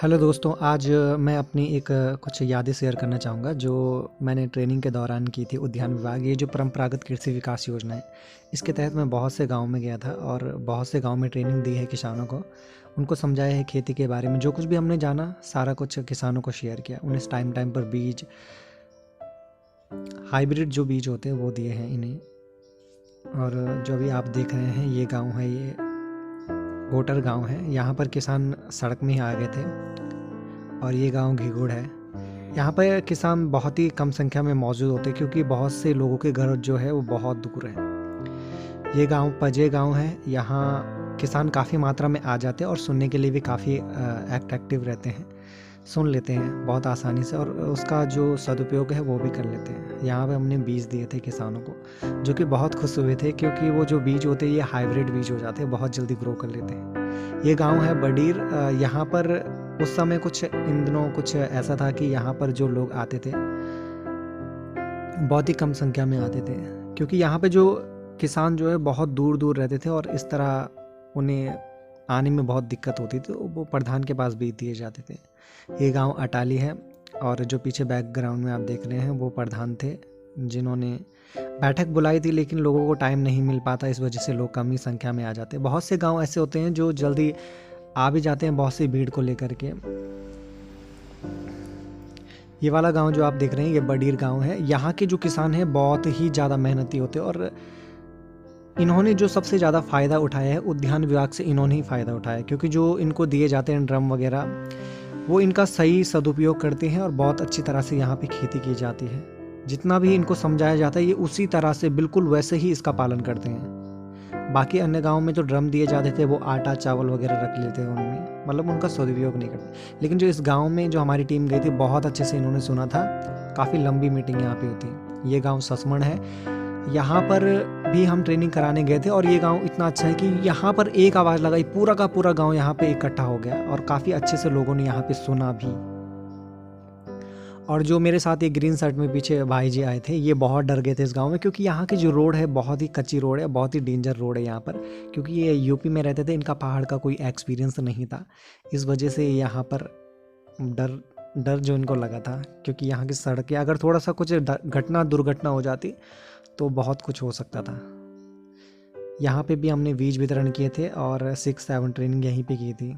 Hello दोस्तों, आज मैं अपनी कुछ यादें शेयर करना चाहूँगा जो मैंने ट्रेनिंग के दौरान की थी। उद्यान विभाग, ये जो परंपरागत कृषि विकास योजना है, इसके तहत मैं बहुत से गाँव में गया था और बहुत से गाँव में ट्रेनिंग दी है किसानों को। उनको समझाया है खेती के बारे में, जो कुछ भी हमने जाना सारा कुछ किसानों को शेयर किया। उन्हें टाइम टाइम पर बीज, हाइब्रिड जो बीज होते हैं वो दिए हैं इन्हें। और जो अभी आप देख रहे हैं ये गाँव है, ये गोटर गाँव है। यहाँ पर किसान सड़क में ही आ गए थे। और ये गांव घिगुड़ है। यहाँ पर किसान बहुत ही कम संख्या में मौजूद होते हैं क्योंकि बहुत से लोगों के घर जो है वो बहुत दूर है। ये गांव पजे गांव है। यहाँ किसान काफ़ी मात्रा में आ जाते हैं और सुनने के लिए भी काफ़ी एक्टिव रहते हैं, सुन लेते हैं बहुत आसानी से और उसका जो सदुपयोग है वो भी कर लेते हैं। यहाँ पे हमने बीज दिए थे किसानों को, जो कि बहुत खुश हुए थे क्योंकि वो जो बीज होते हैं ये हाइब्रिड बीज हो जाते हैं, बहुत जल्दी ग्रो कर लेते हैं। ये गांव है बडीर। यहाँ पर उस समय कुछ इन दिनों कुछ ऐसा था कि यहाँ पर जो लोग आते थे बहुत ही कम संख्या में आते थे क्योंकि यहाँ पे जो किसान जो है बहुत दूर दूर रहते थे और इस तरह उन्हें आने में बहुत दिक्कत होती थी, तो वो प्रधान के पास भेज दिए जाते थे। ये गांव अटाली है और जो पीछे बैकग्राउंड में आप देख रहे हैं वो प्रधान थे जिन्होंने बैठक बुलाई थी, लेकिन लोगों को टाइम नहीं मिल पाता, इस वजह से लोग कम ही संख्या में आ जाते हैं। बहुत से गांव ऐसे होते हैं जो जल्दी आ भी जाते हैं बहुत सी भीड़ को लेकर के। ये वाला गांव जो आप देख रहे हैं ये बडीर गांव है। यहाँ के जो किसान हैं बहुत ही ज़्यादा मेहनती होते हैं और इन्होंने जो सबसे ज़्यादा फ़ायदा उठाया है उद्यान विभाग से, इन्होंने ही फ़ायदा उठाया क्योंकि जो इनको दिए जाते हैं ड्रम वगैरह, वो इनका सही सदुपयोग करते हैं और बहुत अच्छी तरह से यहाँ पे खेती की जाती है। जितना भी इनको समझाया जाता है ये उसी तरह से बिल्कुल वैसे ही इसका पालन करते हैं। बाकी अन्य गाँव में जो ड्रम दिए जाते थे वो आटा चावल वगैरह रख लेते हैं उनमें, मतलब उनका सदुपयोग नहीं करते। लेकिन जो इस गांव में जो हमारी टीम गई थी बहुत अच्छे से इन्होंने सुना था। काफ़ी लंबी मीटिंग यहाँ पे होती है। ये गांव ससमण है। यहाँ पर भी हम ट्रेनिंग कराने गए थे और ये गांव इतना अच्छा है कि यहाँ पर एक आवाज़ लगाई पूरा का पूरा गांव यहाँ पे इकट्ठा हो गया और काफ़ी अच्छे से लोगों ने यहाँ पे सुना भी। और जो मेरे साथ ये ग्रीन शर्ट में पीछे भाई जी आए थे ये बहुत डर गए थे इस गांव में, क्योंकि यहाँ की जो रोड है बहुत ही कच्ची रोड है, बहुत ही डेंजर रोड है यहाँ पर। क्योंकि ये यूपी में रहते थे, इनका पहाड़ का कोई एक्सपीरियंस नहीं था, इस वजह से यहाँ पर डर डर जो इनको लगा था। क्योंकि यहाँ की सड़कें अगर थोड़ा सा कुछ घटना दुर्घटना हो जाती तो बहुत कुछ हो सकता था। यहाँ पे भी हमने बीज वितरण किए थे और 6-7 ट्रेनिंग यहीं पे की थी।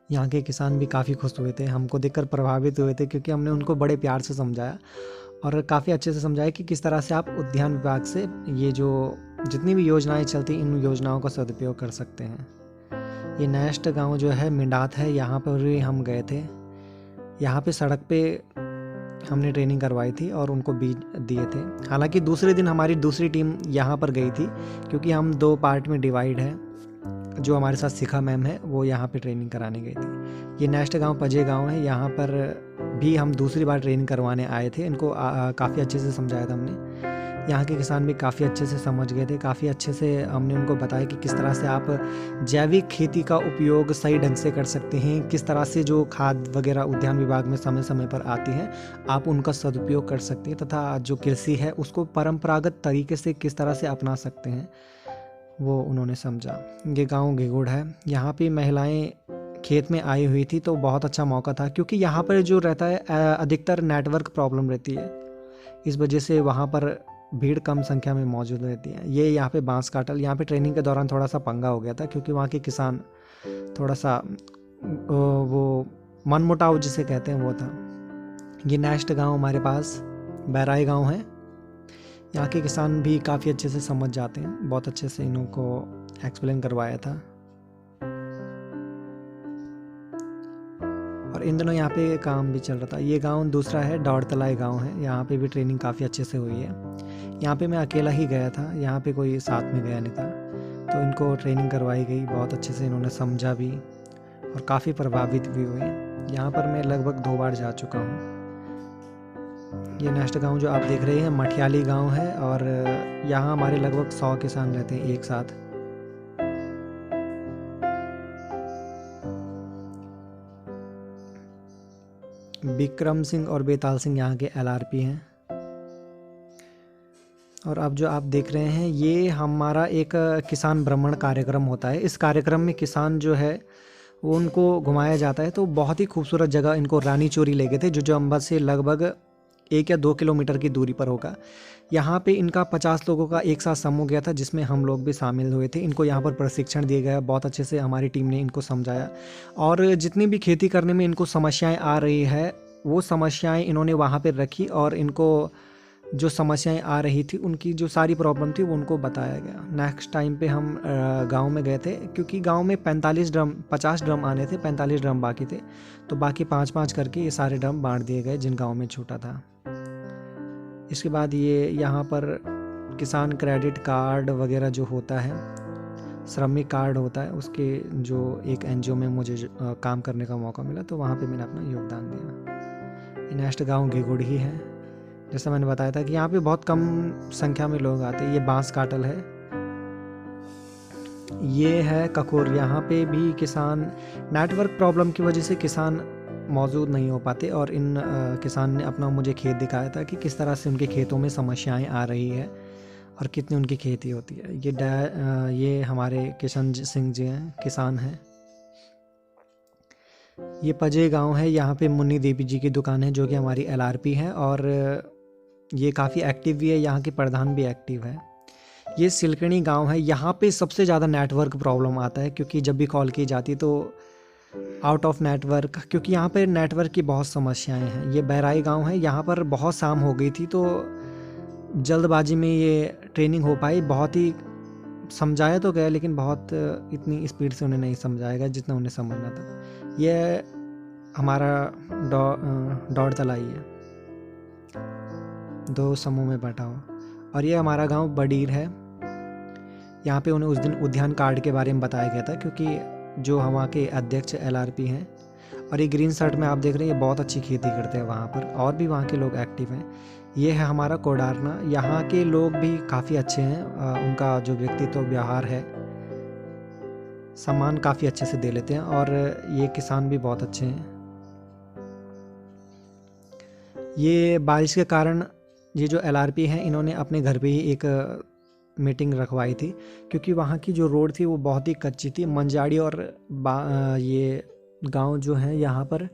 यहाँ के किसान भी काफ़ी खुश हुए थे, हमको देखकर प्रभावित हुए थे क्योंकि हमने उनको बड़े प्यार से समझाया और काफ़ी अच्छे से समझाया कि किस तरह से आप उद्यान विभाग से ये जो जितनी भी योजनाएं चलती इन योजनाओं का सदुपयोग कर सकते हैं। ये नेस्ट गांव जो है मिंडात है, यहाँ पर भी हम गए थे। यहाँ पे सड़क पे हमने ट्रेनिंग करवाई थी और उनको बीज दिए थे। हालांकि दूसरे दिन हमारी दूसरी टीम यहाँ पर गई थी क्योंकि हम 2 पार्ट में डिवाइड है। जो हमारे साथ शिखा मैम है वो यहाँ पे ट्रेनिंग कराने गई थी। ये नेक्स्ट गांव पजे गांव है, यहाँ पर भी हम दूसरी बार ट्रेनिंग करवाने आए थे। इनको काफ़ी अच्छे से समझाया था हमने। यहाँ के किसान भी काफ़ी अच्छे से समझ गए थे, काफ़ी अच्छे से हमने उनको बताया कि किस तरह से आप जैविक खेती का उपयोग सही ढंग से कर सकते हैं, किस तरह से जो खाद वगैरह उद्यान विभाग में समय समय पर आती है आप उनका सदुपयोग कर सकते हैं, तथा जो कृषि है उसको परंपरागत तरीके से किस तरह से अपना सकते हैं वो उन्होंने समझा। ये गांव घिगुड़ है। यहाँ पे महिलाएं खेत में आई हुई थी तो बहुत अच्छा मौका था क्योंकि यहाँ पर जो रहता है अधिकतर नेटवर्क प्रॉब्लम रहती है, इस वजह से वहाँ पर भीड़ कम संख्या में मौजूद रहती है। ये यहाँ पे बांस काटल, यहाँ पे ट्रेनिंग के दौरान थोड़ा सा पंगा हो गया था क्योंकि वहाँ के किसान थोड़ा सा वो मनमुटाव जिसे कहते हैं वो था। ये नेक्स्ट गाँव हमारे पास बैराई गाँव है। यहाँ के किसान भी काफ़ी अच्छे से समझ जाते हैं, बहुत अच्छे से इनको एक्सप्लेन करवाया था। और इन दिनों यहाँ पे काम भी चल रहा था। ये गांव दूसरा है, दौड़तलाई गांव है। यहाँ पे भी ट्रेनिंग काफ़ी अच्छे से हुई है। यहाँ पे मैं अकेला ही गया था, यहाँ पे कोई साथ में गया नहीं था, तो इनको ट्रेनिंग करवाई गई, बहुत अच्छे से इन्होंने समझा भी और काफ़ी प्रभावित भी हुए। यहाँ पर मैं लगभग 2 बार जा चुका हूँ। ये नेक्स्ट गांव जो आप देख रहे हैं मठियाली गांव है और यहाँ हमारे लगभग 100 किसान रहते हैं एक साथ। विक्रम सिंह और बेताल सिंह यहाँ के LRP हैं। और अब जो आप देख रहे हैं ये हमारा एक किसान भ्रमण कार्यक्रम होता है। इस कार्यक्रम में किसान जो है वो उनको घुमाया जाता है। तो बहुत ही खूबसूरत जगह इनको रानी चोरी ले गए थे, जो अम्बा से लगभग 1 या 2 किलोमीटर की दूरी पर होगा। यहाँ पे इनका 50 लोगों का एक साथ समूह गया था, जिसमें हम लोग भी शामिल हुए थे। इनको यहाँ पर प्रशिक्षण दिया गया, बहुत अच्छे से हमारी टीम ने इनको समझाया, और जितनी भी खेती करने में इनको समस्याएं आ रही है, वो समस्याएं इन्होंने वहाँ पे रखी, और इनको जो समस्याएं आ रही थी, उनकी जो सारी प्रॉब्लम थी, वो उनको बताया गया। नेक्स्ट टाइम पे हम गांव में गए थे, क्योंकि गांव में 50 ड्रम आने थे, 45 ड्रम बाकी थे, तो बाकी 5-5 करके ये सारे ड्रम बांट दिए गए जिन गाँव में छूटा था। इसके बाद ये यहाँ पर किसान क्रेडिट कार्ड वगैरह जो होता है, श्रमिक कार्ड होता है, उसके जो एक एनजीओ में मुझे काम करने का मौका मिला, तो वहाँ पे मैंने अपना योगदान दिया। नेक्स्ट गांव घीगुड़ ही है। जैसा मैंने बताया था कि यहाँ पे बहुत कम संख्या में लोग आते हैं। ये बांस काटल है, ये है ककोर। यहाँ पे भी किसान नेटवर्क प्रॉब्लम की वजह से किसान मौजूद नहीं हो पाते, और इन किसान ने अपना मुझे खेत दिखाया था कि किस तरह से उनके खेतों में समस्याएं आ रही है और कितनी उनकी खेती होती है। ये हमारे किशन सिंह जी हैं, किसान हैं। ये पजे गांव है, यहाँ पे मुन्नी देवी जी की दुकान है, जो कि हमारी एलआरपी है, और ये काफ़ी एक्टिव भी है, यहाँ के प्रधान भी एक्टिव है। ये सिलकणी गांव है, यहाँ पे सबसे ज़्यादा नेटवर्क प्रॉब्लम आता है, क्योंकि जब भी कॉल की जाती तो आउट ऑफ नेटवर्क, क्योंकि यहाँ पर नेटवर्क की बहुत समस्याएं हैं। ये बहराई गांव है, यहाँ पर बहुत शाम हो गई थी, तो जल्दबाजी में ये ट्रेनिंग हो पाई। बहुत ही समझाया तो गया, लेकिन बहुत इतनी स्पीड से उन्हें नहीं समझाया गया जितना उन्हें समझना था। ये हमारा दौड़ तलाई है, 2 समूह में बटा हुआ। और ये हमारा गांव बडीर है। यहाँ पे उन्हें उस दिन उद्यान कार्ड के बारे में बताया गया था, क्योंकि जो वहाँ के अध्यक्ष एलआरपी हैं। और ये ग्रीन शर्ट में आप देख रहे हैं, ये बहुत अच्छी खेती करते हैं वहाँ पर, और भी वहाँ के लोग एक्टिव हैं। ये है हमारा कोडारना। यहाँ के लोग भी काफ़ी अच्छे हैं, उनका जो व्यक्तित्व व्यवहार है, सम्मान काफ़ी अच्छे से दे लेते हैं, और ये किसान भी बहुत अच्छे हैं। ये बारिश के कारण ये जो एलआरपी हैं, इन्होंने अपने घर पे ही एक मीटिंग रखवाई थी, क्योंकि वहाँ की जो रोड थी वो बहुत ही कच्ची थी। मंजाड़ी और ये गांव जो है, यहाँ पर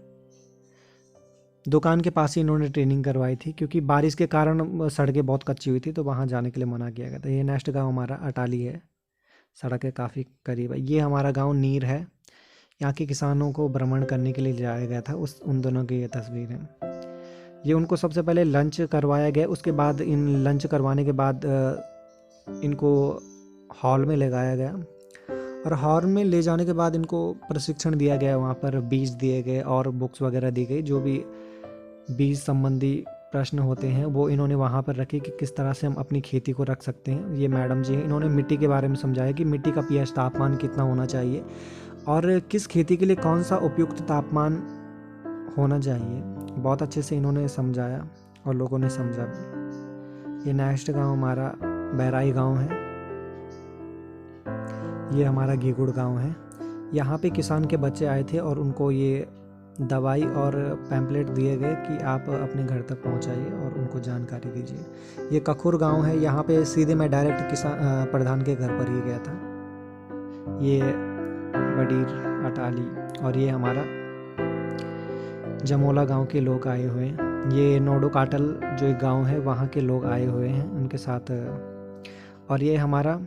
दुकान के पास ही इन्होंने ट्रेनिंग करवाई थी, क्योंकि बारिश के कारण सड़कें बहुत कच्ची हुई थी, तो वहाँ जाने के लिए मना किया गया था। ये नेक्स्ट गांव हमारा अटाली है, सड़क के काफ़ी करीब है। ये हमारा गांव नीर है। यहाँ के किसानों को भ्रमण करने के लिए जाया गया था, उन दोनों की ये तस्वीर है। ये उनको सबसे पहले लंच करवाया गया, उसके बाद इन लंच करवाने के बाद इनको हॉल में ले जाया गया, और हॉल में ले जाने के बाद इनको प्रशिक्षण दिया गया। वहाँ पर बीज दिए गए और बुक्स वगैरह दी गई, जो भी बीज संबंधी प्रश्न होते हैं वो इन्होंने वहाँ पर रखे कि किस तरह से हम अपनी खेती को रख सकते हैं। ये मैडम जी हैं, इन्होंने मिट्टी के बारे में समझाया कि मिट्टी का पीएच तापमान कितना होना चाहिए, और किस खेती के लिए कौन सा उपयुक्त तापमान होना चाहिए। बहुत अच्छे से इन्होंने समझाया, और लोगों ने समझा भी। ये नेक्स्ट गाँव हमारा बहराई गाँव है। ये हमारा घीगुड़ गाँव है। यहाँ पे किसान के बच्चे आए थे, और उनको ये दवाई और पैम्पलेट दिए गए कि आप अपने घर तक पहुँचाइए और उनको जानकारी दीजिए। ये कखुर गाँव है। यहाँ पे सीधे मैं डायरेक्ट किसान प्रधान के घर पर ही गया था। ये बडीर अटाली, और ये हमारा जमोला गांव के लोग आए हुए हैं। ये नोडो काटल जो एक गांव है, वहाँ के लोग आए हुए हैं उनके साथ। और ये हमारा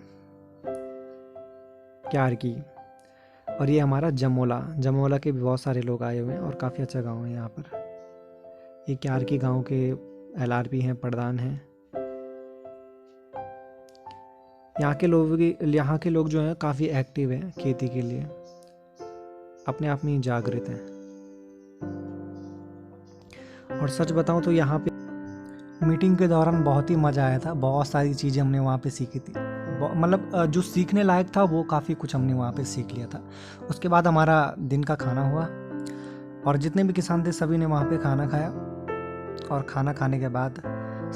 क्यारकी, और ये हमारा जमोला के भी बहुत सारे लोग आए हुए हैं, और काफ़ी अच्छा गांव है यहाँ पर। ये क्यारकी गांव के एलआरपी हैं, प्रधान हैं। यहाँ के लोग जो हैं काफ़ी एक्टिव हैं खेती के लिए, अपने आप में ही जागृत हैं। और सच बताऊं तो यहाँ पे मीटिंग के दौरान बहुत ही मज़ा आया था। बहुत सारी चीज़ें हमने वहाँ पे सीखी थी, मतलब जो सीखने लायक था वो काफ़ी कुछ हमने वहाँ पे सीख लिया था। उसके बाद हमारा दिन का खाना हुआ, और जितने भी किसान थे सभी ने वहाँ पे खाना खाया, और खाना खाने के बाद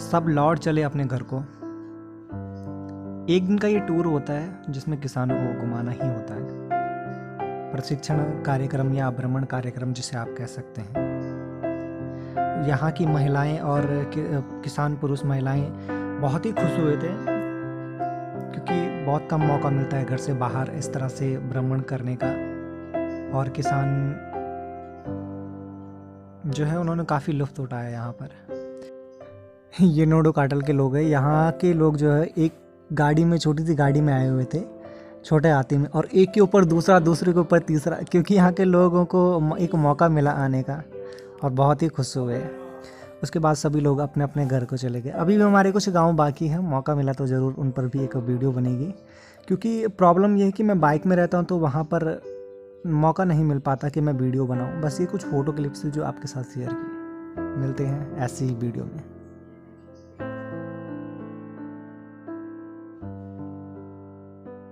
सब लौट चले अपने घर को। एक दिन का ये टूर होता है जिसमें किसानों को घुमाना ही होता है, प्रशिक्षण कार्यक्रम या भ्रमण कार्यक्रम जिसे आप कह सकते हैं। यहाँ की महिलाएं और किसान पुरुष महिलाएं बहुत ही खुश हुए थे, क्योंकि बहुत कम मौका मिलता है घर से बाहर इस तरह से भ्रमण करने का। और किसान जो है उन्होंने काफ़ी लुत्फ़ उठाया यहाँ पर। ये नोडो काटल के लोग हैं। यहाँ के लोग जो है एक गाड़ी में, छोटी सी गाड़ी में आए हुए थे, छोटे हाथी में, और एक के ऊपर दूसरा, दूसरे के ऊपर तीसरा, क्योंकि यहाँ के लोगों को एक मौका मिला आने का और बहुत ही खुश हुए। उसके बाद सभी लोग अपने अपने घर को चले गए। अभी भी हमारे कुछ गांव बाकी हैं, मौका मिला तो ज़रूर उन पर भी एक वीडियो बनेगी, क्योंकि प्रॉब्लम ये है कि मैं बाइक में रहता हूँ तो वहाँ पर मौका नहीं मिल पाता कि मैं वीडियो बनाऊँ। बस ये कुछ फ़ोटो क्लिप्स जो आपके साथ शेयर की। मिलते हैं ऐसी ही वीडियो में।